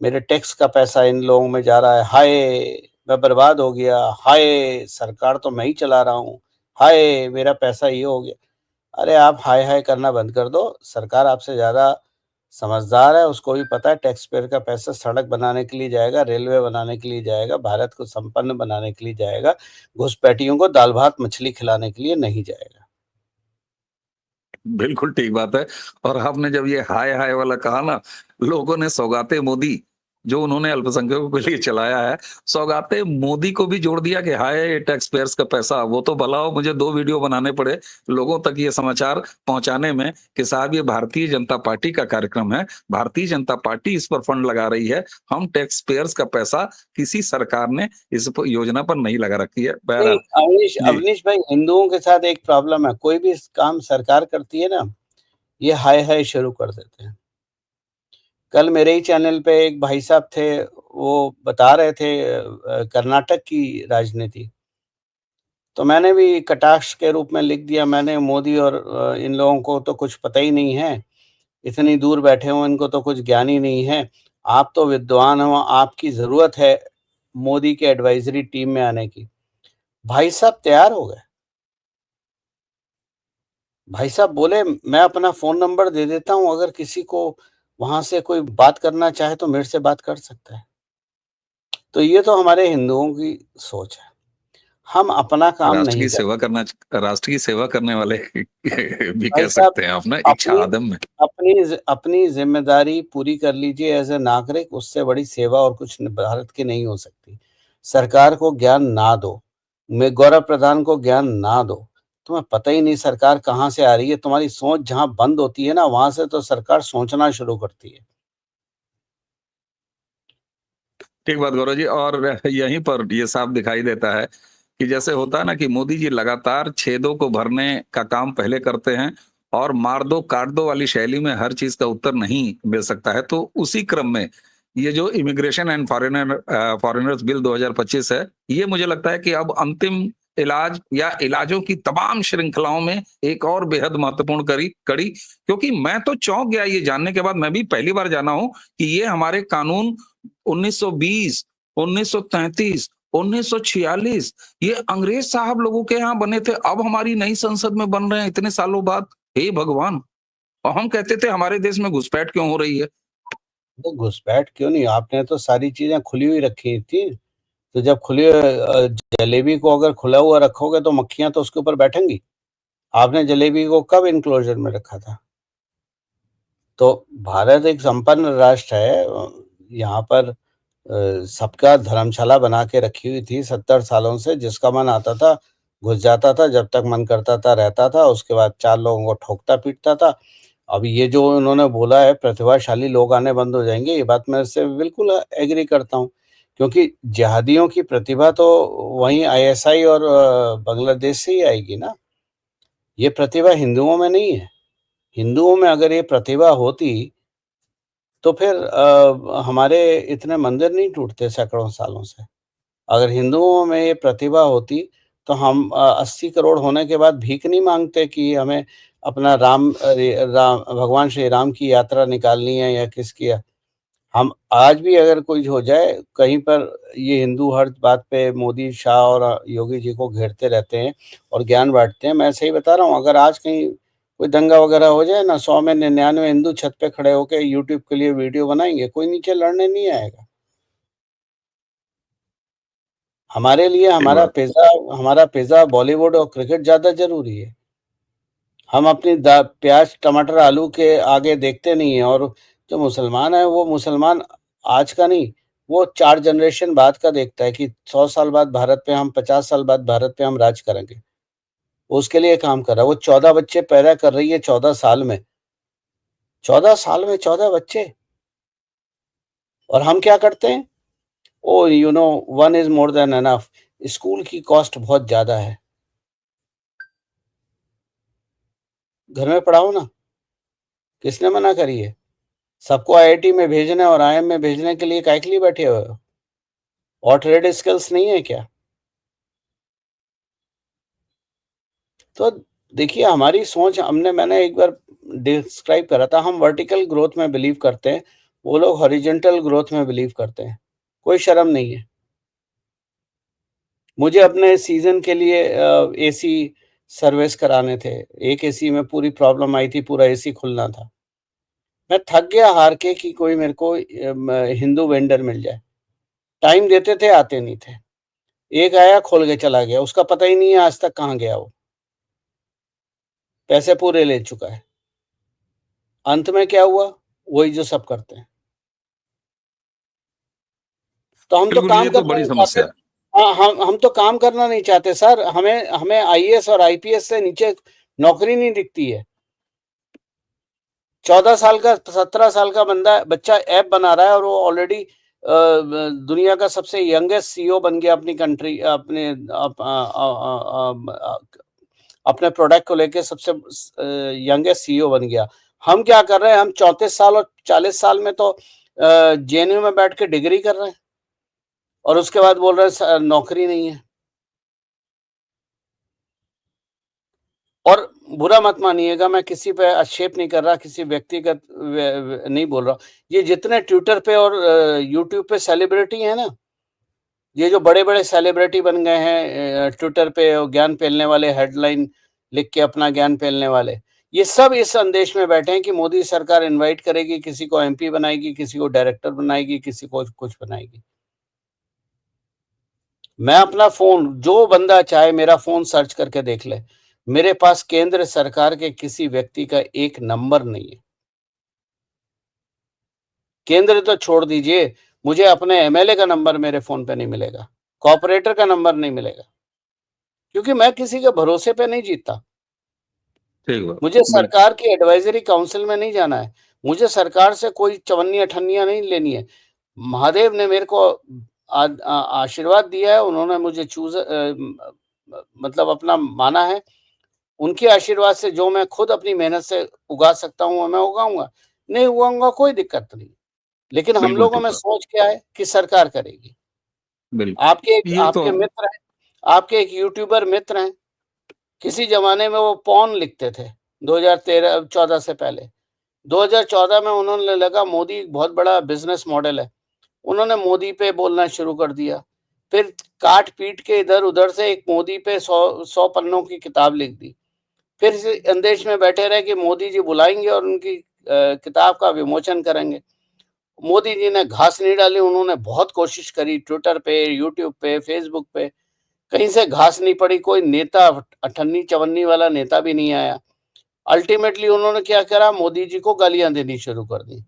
मेरे टैक्स का पैसा इन लोगों में जा रहा है, हाय मैं बर्बाद हो गया, हाय सरकार तो मैं ही चला रहा हूँ, हाय मेरा पैसा ये हो गया। अरे आप हाय हाय करना बंद कर दो, सरकार आपसे ज़्यादा समझदार है, उसको भी पता है टैक्स पेयर का पैसा सड़क बनाने के लिए जाएगा, रेलवे बनाने के लिए जाएगा, भारत को संपन्न बनाने के लिए जाएगा, घुसपैठियों को दाल भात मछली खिलाने के लिए नहीं जाएगा। बिल्कुल ठीक बात है। और आपने जब ये हाय हाय वाला कहा ना, लोगों ने सौगाते मोदी जो उन्होंने अल्पसंख्यकों के लिए चलाया है, सौगाते मोदी को भी जोड़ दिया कि हाय टैक्स पेयर्स का पैसा, वो तो भला हो मुझे 2 वीडियो बनाने पड़े लोगों तक ये समाचार पहुंचाने में कि साहब ये भारतीय जनता पार्टी का कार्यक्रम है, भारतीय जनता पार्टी इस पर फंड लगा रही है, हम टैक्स पेयर्स का पैसा किसी सरकार ने इस योजना पर नहीं लगा रखी है। नहीं, बहरहाल जी। अवनीश भाई, हिंदुओं के साथ एक प्रॉब्लम है, कोई भी काम सरकार करती है ना, ये हाय हाय शुरू कर देते हैं। कल मेरे ही चैनल पे एक भाई साहब थे, वो बता रहे थे कर्नाटक की राजनीति, तो मैंने भी कटाक्ष के रूप में लिख दिया, मैंने मोदी और इन लोगों को तो कुछ पता ही नहीं है, इतनी दूर बैठे हो, इनको तो कुछ ज्ञान ही नहीं है, आप तो विद्वान हो, आपकी ज़रूरत है मोदी के एडवाइजरी टीम में आने की। भाई साहब तैयार हो गए। भाई साहब बोले, मैं अपना फ़ोन नंबर दे देता हूँ, अगर किसी को वहाँ से कोई बात करना चाहे तो मेरे से बात कर सकता है। तो ये तो हमारे हिंदुओं की सोच है। हम अपना काम राष्ट्र नहीं की करते। राष्ट्र की सेवा करने वाले भी भाई कह साहब, सकते हैं आप ना, इच्छा अपनी अदम्य। अपनी ज़िम्मेदारी पूरी कर लीजिए एज़ अ नागरिक, उससे बड़ी सेवा और कुछ भारत की नहीं हो सकती। सरकार को ज्ञान ना दो, मैं गौरव प्रधान को ज्ञान ना दो। तुम्हें पता ही नहीं सरकार कहाँ से आ रही है, तुम्हारी सोच जहाँ बंद होती है ना, वहाँ से तो सरकार सोचना शुरू करती है। ठीक बात गौरव जी। और यहीं पर ये साफ दिखाई देता है कि जैसे होता है ना कि मोदी जी लगातार छेदों को भरने का काम पहले करते हैं और मार दो काट दो वाली शैली में हर चीज का उत्तर नहीं मिल सकता है। तो उसी क्रम में ये जो इमिग्रेशन एंड फॉरेनर्स बिल 2025 है, ये मुझे लगता है कि अब अंतिम इलाज या इलाजों की तमाम श्रृंखलाओं में एक और बेहद महत्वपूर्ण कड़ी, क्योंकि मैं तो चौंक गया ये जानने के बाद। मैं भी पहली बार जाना हूं कि ये हमारे कानून 1920, 1933, 1946 ये अंग्रेज साहब लोगों के यहाँ बने थे, अब हमारी नई संसद में बन रहे हैं इतने सालों बाद। हे भगवान! और हम कहते थे हमारे देश में घुसपैठ क्यों हो रही है? तो घुसपैठ क्यों नहीं, आपने तो सारी चीज़ें खुली हुई रखी थी। तो जब जलेबी को अगर खुला हुआ रखोगे तो मक्खियाँ तो उसके ऊपर बैठेंगी। आपने जलेबी को कब एन्क्लोज़र में रखा था? तो भारत एक संपन्न राष्ट्र है। यहाँ पर सबका धर्मशाला बना के रखी हुई थी 70 सालों से, जिसका मन आता था घुस जाता था, जब तक मन करता था रहता था, उसके बाद 4 लोगों को ठोकता-पीटता था। अब ये जो उन्होंने बोला है प्रतिभाशाली लोग आने बंद हो जाएँगे, ये बात मैं इससे बिल्कुल एग्री करता हूँ। क्योंकि जिहादियों की प्रतिभा तो वहीं आईएसआई और बांग्लादेश से ही आएगी ना। ये प्रतिभा हिंदुओं में नहीं है। हिंदुओं में अगर ये प्रतिभा होती तो फिर हमारे इतने मंदिर नहीं टूटते सैकड़ों सालों से। अगर हिंदुओं में ये प्रतिभा होती तो हम 80 करोड़ होने के बाद भीख नहीं माँगते कि हमें अपना भगवान श्री राम की यात्रा निकालनी है या किसकी है। हम आज भी अगर कुछ हो जाए कहीं पर, ये हिंदू हर बात पे मोदी, शाह और योगी जी को घेरते रहते हैं और ज्ञान बाँटते हैं। मैं सही बता रहा हूँ, अगर आज कहीं कोई दंगा वगैरह हो जाए ना, 100 में 99 हिंदू छत पे खड़े होके यूट्यूब के लिए वीडियो बनाएँगे, कोई नीचे लड़ने नहीं आएगा। हमारे लिए ठीक बात। हमारा पिज़्ज़ा, बॉलीवुड और क्रिकेट ज़्यादा ज़रूरी है। हम अपनी दा प्याज़, टमाटर, आलू के आगे देखते नहीं हैं। और जो मुसलमान है वो मुसलमान आज का नहीं, वो 4 जनरेशन बाद का देखता है कि 100 साल बाद भारत पे हम 50 साल बाद भारत पे हम राज करेंगे। वो उसके लिए काम कर रहा है। वो 14 बच्चे पैदा कर रही है 14 साल में। 14 साल में 14 बच्चे। और हम क्या करते हैं? Oh! You know, 1 is more than enough. School की कॉस्ट बहुत ज़्यादा है। घर में पढ़ाओ ना, किसने मना करी है? सबको आईआईटी में भेजने और आईआईएम में भेजने के लिए काहे के लिए बैठे हुए हो? और ट्रेड स्किल्स नहीं है क्या? तो देखिए हमारी सोच, मैंने एक बार डिस्क्राइब करा था, हम वर्टिकल ग्रोथ में बिलीव करते हैं, वो लोग हॉरिजॉन्टल ग्रोथ में बिलीव करते हैं। कोई शर्म नहीं है। मुझे अपने सीज़न के लिए एसी सर्विस कराने थे। एक एसी में पूरी प्रॉब्लम आई थी, पूरा एसी खुलना था। मैं थक गया हार के कि कोई मेरे को हिंदू वेंडर मिल जाए। टाइम देते थे, आते नहीं थे। एक आया खोल के चला गया, उसका पता ही नहीं है आज तक कहाँ गया वो। पैसे पूरे ले चुका है। अंत में क्या हुआ? वही जो सब करते हैं। तो हम तो बिल्कुल, काम ये तो करना बड़ी नहीं चाहते। समस्या है। हाँ, हम तो काम करना नहीं चाहते सर। हमें हमें आईएएस और आईपीएस से नीचे नौकरी नहीं दिखती है। 14 साल का 17 साल का बच्चा ऐप बना रहा है और वो ऑलरेडी दुनिया का सबसे यंगेस्ट सीईओ बन गया अपनी कंट्री, अपने प्रोडक्ट को लेके सबसे यंगेस्ट सीईओ बन गया। हम क्या कर रहे हैं? हम 34 साल और 40 साल में तो जेएनयू में बैठ के डिग्री कर रहे हैं और उसके बाद बोल रहे हैं नौकरी नहीं है। और बुरा मत मानिएगा, मैं किसी पे आक्षेप नहीं कर रहा, किसी व्यक्तिगत नहीं बोल रहा। ये जितने ट्विटर पे और यूट्यूब पे सेलिब्रिटी हैं ना, ये जो बड़े-बड़े सेलिब्रिटी बन गए हैं ट्विटर पे और ज्ञान फैलने वाले, हेडलाइन लिख के अपना ज्ञान फैलने वाले, ये सब इस संदेश में बैठे हैं कि मोदी सरकार इनवाइट करेगी, किसी को एमपी बनाएगी, किसी को डायरेक्टर बनाएगी, किसी को कुछ बनाएगी। मैं अपना फ़ोन, जो बंदा चाहे मेरा फ़ोन सर्च करके देख ले, मेरे पास केंद्र सरकार के किसी व्यक्ति का एक नंबर नहीं है। केंद्र तो छोड़ दीजिए, मुझे अपने एमएलए का नंबर मेरे फ़ोन पे नहीं मिलेगा, कॉर्पोरेटर का नंबर नहीं मिलेगा, क्योंकि मैं किसी के भरोसे पे नहीं जीता। ठीक बात, मुझे बिल्कुल, सरकार की एडवाइज़री काउंसिल में नहीं जाना है, मुझे सरकार से कोई चवन्नी-अठन्नियाँ नहीं लेनी है। महादेव ने मेरे को आशीर्वाद दिया है, उन्होंने मुझे मतलब अपना माना है। उनके आशीर्वाद से जो मैं खुद अपनी मेहनत से उगा सकता हूँ, वो मैं उगाऊँगा। नहीं उगाऊँगा, कोई दिक्कत नहीं। लेकिन हम बिल्कुल लोगों ठीक में बात, सोच क्या है कि सरकार करेगी। बिल्कुल। ये तो आपके मित्र हैं, आपके एक यूट्यूबर मित्र हैं, किसी ज़माने में वो पॉर्न लिखते थे, 2013-14 से पहले। 2014 में उन्होंने लगा मोदी बहुत बड़ा बिज़नेस मॉडल है। उन्होंने मोदी पे बोलना शुरू कर दिया। फिर काट-पीट के इधर-उधर से एक मोदी पे 100 पन्नों की किताब लिख दी। फिर इसी अंदेश में बैठे रहे कि मोदी जी बुलाएँगे और उनकी किताब का विमोचन करेंगे। मोदी जी ने घास नहीं डाली, उन्होंने बहुत कोशिश करी ट्विटर पे, यूट्यूब पे, फेसबुक पे, कहीं से घास नहीं पड़ी, कोई नेता अठन्नी-चवन्नी वाला नेता भी नहीं आया। अल्टीमेटली उन्होंने क्या करा, मोदी जी को गालियाँ देनी शुरू कर दी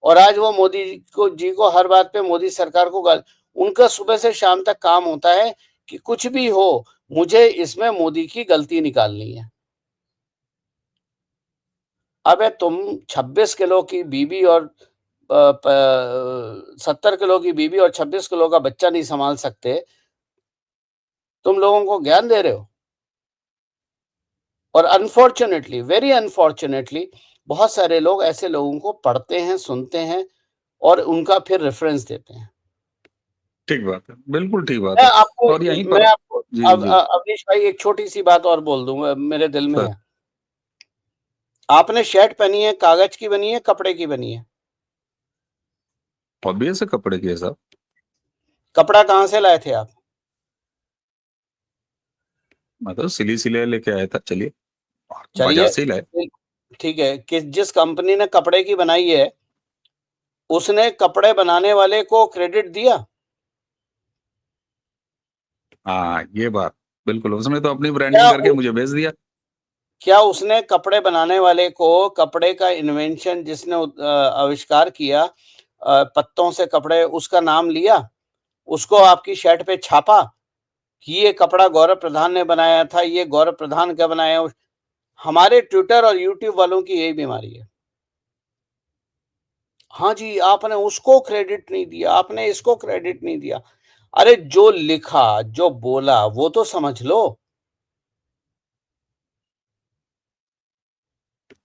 और आज वो मोदी जी को हर बात पे मोदी सरकार को गाल उनका सुबह से शाम तक काम होता है कि कुछ भी हो, मुझे इसमें मोदी की गलती निकालनी है। अबे तुम 26 किलो की बीवी और 70 किलो की बीवी और 26 किलो का बच्चा नहीं सँभाल सकते, तुम लोगों को ज्ञान दे रहे हो। और अनफॉर्च्यूनेटली, वेरी अनफॉर्च्यूनेटली बहुत सारे लोग ऐसे लोगों को पढ़ते हैं, सुनते हैं और उनका फिर रेफ़रेंस देते हैं। ठीक बात है, बिल्कुल ठीक बात मैं है। आपको और यहीं मैं पर आपको जी, जी, अवनीश भाई एक छोटी-सी बात और बोल दूँगा, मेरे दिल में सर, है। आपने शर्ट पहनी है, कागज़ की बनी है, कपड़े की बनी है? ऑब्वियस है कपड़े की है साहब, कपड़ा कहाँ से लाए थे आप? मैं तो सिले-सिले लेके आया था, चलिए, बाज़ार चलिए, से ही लाए। ठीक है, कि जिस कंपनी ने कपड़े की बनाई है, उसने कपड़े बनाने वाले को क्रेडिट दिया? हाँ, ये बात, बिल्कुल, उसने तो अपनी क्या ब्रांडिंग करके उ मुझे भेज दिया। क्या उसने कपड़े बनाने वाले को कपड़े का इन्वेंशन जिसने आविष्कार किया पत्तों से कपड़े उसका नाम लिया? उसको आपकी शर्ट पे छापा कि ये कपड़ा गौरव प्रधान ने बनाया था, ये गौरव प्रधान का बनाया है। हमारे ट्विटर और यूट्यूब वालों की यही बीमारी है। हाँ जी, आपने उसको क्रेडिट नहीं दिया, आपने इसको क्रेडिट नहीं दिया। अरे जो लिखा, जो बोला वो तो समझ लो।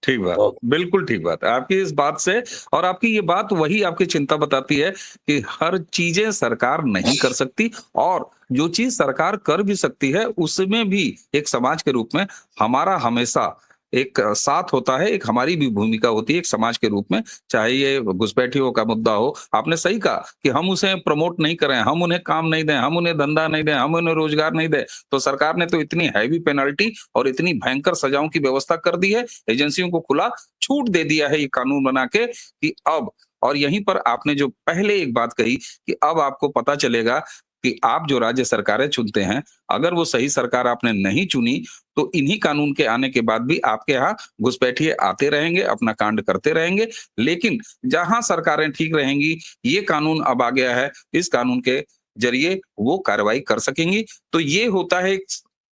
ठीक बात, तो बिल्कुल ठीक बात है। आपकी इस बात से और आपकी ये बात वही आपकी चिंता बताती है कि हर चीज़ें सरकार नहीं कर सकती और जो चीज़ सरकार कर भी सकती है, उसमें भी एक समाज के रूप में हमारा हमेशा एक साथ होता है, एक हमारी भी भूमिका होती है एक समाज के रूप में, चाहे ये घुसपैठियों का मुद्दा हो। आपने सही कहा कि हम उसे प्रमोट नहीं करें, हम उन्हें काम नहीं दें, हम उन्हें धंधा नहीं दें, हम उन्हें रोज़गार नहीं दें, तो सरकार ने तो इतनी हेवी पेनल्टी और इतनी भयंकर सजाओं की व्यवस्था कर दी है, एजेंसियों को खुला छूट दे दिया है ये कानून बना के कि अब और यहीं पर आपने जो पहले एक बात कही कि अब आपको पता चलेगा कि आप जो राज्य सरकारें चुनते हैं, अगर वो सही सरकार आपने नहीं चुनी, तो इन्हीं कानून के आने के बाद भी आपके यहाँ घुसपैठिए आते रहेंगे, अपना कांड करते रहेंगे। लेकिन जहाँ सरकारें ठीक रहेंगी, ये कानून अब आ गया है, इस कानून के ज़रिए वो कार्रवाई कर सकेंगी। तो ये होता है एक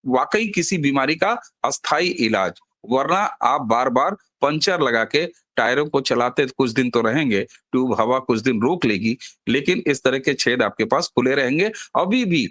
वाक़ई किसी बीमारी का अस्थायी इलाज, वरना आप बार-बार पंचर लगा के टायरों को चलाते कुछ दिन तो रहेंगे, ट्यूब हवा कुछ दिन रोक लेगी, लेकिन इस तरह के छेद आपके पास खुले रहेंगे। अभी भी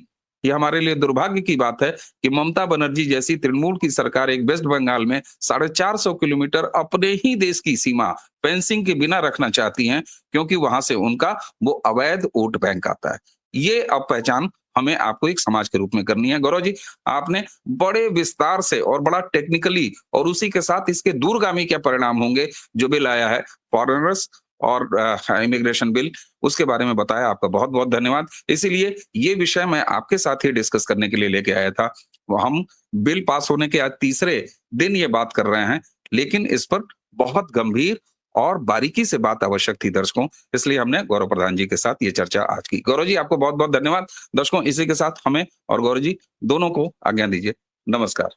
ये हमारे लिए दुर्भाग्य की बात है कि ममता बनर्जी जैसी तृणमूल की सरकार एक वेस्ट बंगाल में 450 किलोमीटर अपने ही देश की सीमा फेंसिंग के बिना रखना चाहती हैं, क्योंकि वहां से उनका वो अवैध वोट बैंक आता है। ये अब पहचान हमें आपको एक समाज के रूप में करनी है। गौरव जी, आपने बड़े विस्तार से और बड़ा टेक्निकली और उसी के साथ इसके दूरगामी क्या परिणाम होंगे जो बिल आया है फॉरेनर्स और इमिग्रेशन बिल, उसके बारे में बताया। आपका बहुत-बहुत धन्यवाद। इसीलिए ये विषय मैं आपके साथ ही डिस्कस करने के लिए लेके आया था। वो हम बिल पास होने के आज तीसरे दिन ये बात कर रहे हैं, लेकिन इस पर बहुत गंभीर और बारीकी से बात आवश्यक थी दर्शकों, इसलिए हमने गौरव प्रधान जी के साथ ये चर्चा आज की। गौरव जी, आपको बहुत-बहुत धन्यवाद। दर्शकों, इसी के साथ हमें और गौरव जी दोनों को आज्ञा दीजिए। नमस्कार।